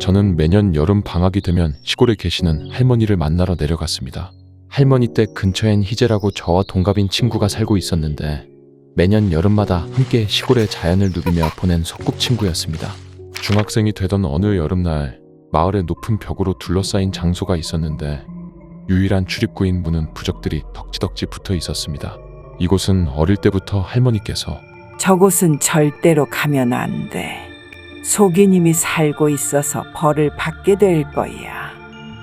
저는 매년 여름 방학이 되면 시골에 계시는 할머니를 만나러 내려갔습니다. 할머니 댁 근처엔 희재라고 저와 동갑인 친구가 살고 있었는데 매년 여름마다 함께 시골의 자연을 누비며 보낸 소꿉친구였습니다. 중학생이 되던 어느 여름날 마을의 높은 벽으로 둘러싸인 장소가 있었는데 유일한 출입구인 문은 부적들이 덕지덕지 붙어 있었습니다. 이곳은 어릴 때부터 할머니께서 저곳은 절대로 가면 안 돼. 속이님이 살고 있어서 벌을 받게 될 거야.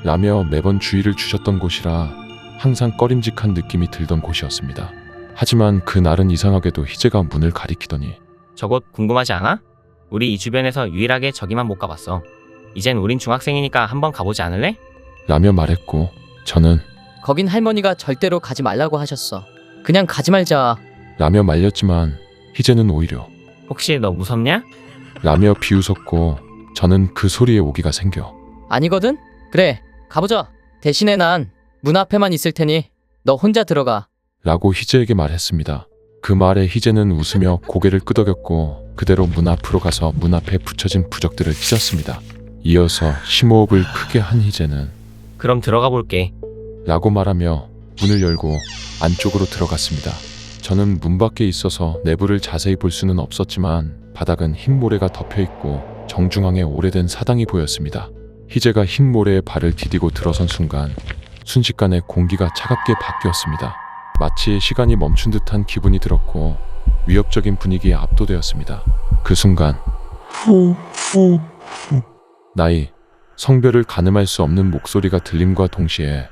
라며 매번 주의를 주셨던 곳이라 항상 꺼림직한 느낌이 들던 곳이었습니다. 하지만 그날은 이상하게도 희재가 문을 가리키더니 저곳 궁금하지 않아? 우리 이 주변에서 유일하게 저기만 못 가봤어. 이젠 우린 중학생이니까 한번 가보지 않을래? 라며 말했고 저는 거긴 할머니가 절대로 가지 말라고 하셨어. 그냥 가지 말자. 라며 말렸지만 희재는 오히려 혹시 너 무섭냐? 라며 비웃었고 저는 그 소리에 오기가 생겨 아니거든? 그래, 가보자. 대신에 난 문 앞에만 있을 테니 너 혼자 들어가. 라고 희재에게 말했습니다. 그 말에 희재는 웃으며 고개를 끄덕였고 그대로 문 앞으로 가서 문 앞에 붙여진 부적들을 찢었습니다. 이어서 심호흡을 크게 한 희재는 그럼 들어가 볼게. 라고 말하며 문을 열고 안쪽으로 들어갔습니다. 저는 문 밖에 있어서 내부를 자세히 볼 수는 없었지만 바닥은 흰 모래가 덮여있고 정중앙에 오래된 사당이 보였습니다. 희재가 흰 모래에 발을 디디고 들어선 순간 순식간에 공기가 차갑게 바뀌었습니다. 마치 시간이 멈춘 듯한 기분이 들었고 위협적인 분위기에 압도되었습니다. 그 순간 나이, 성별을 가늠할 수 없는 목소리가 들림과 동시에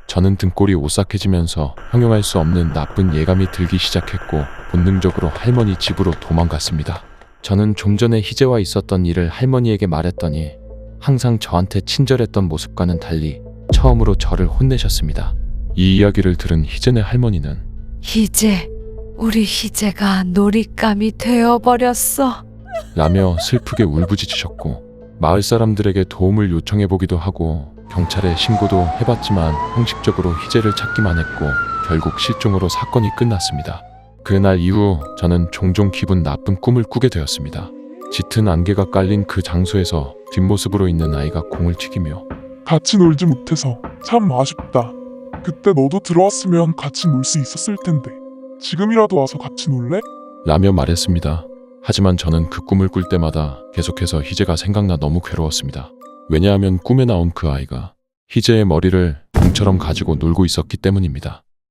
저는 등골이 오싹해지면서 형용할 수 없는 나쁜 예감이 들기 시작했고 본능적으로 할머니 집으로 도망갔습니다. 저는 좀 전에 희재와 있었던 일을 할머니에게 말했더니 항상 저한테 친절했던 모습과는 달리 처음으로 저를 혼내셨습니다. 이 이야기를 들은 희재네 할머니는 희재, 우리 희재가 놀잇감이 되어버렸어. 라며 슬프게 울부짖으셨고 마을 사람들에게 도움을 요청해보기도 하고 경찰에 신고도 해봤지만 형식적으로 희재를 찾기만 했고 결국 실종으로 사건이 끝났습니다. 그날 이후 저는 종종 기분 나쁜 꿈을 꾸게 되었습니다. 짙은 안개가 깔린 그 장소에서 뒷모습으로 있는 아이가 공을 튀기며 같이 놀지 못해서 참 아쉽다. 그때 너도 들어왔으면 같이 놀 수 있었을 텐데. 지금이라도 와서 같이 놀래? 라며 말했습니다. 하지만 저는 그 꿈을 꿀 때마다 계속해서 희재가 생각나 너무 괴로웠습니다. 왜냐하면 꿈에 나온 그 아이가 희재의 머리를 공처럼 가지고 놀고 있었기 때문입니다.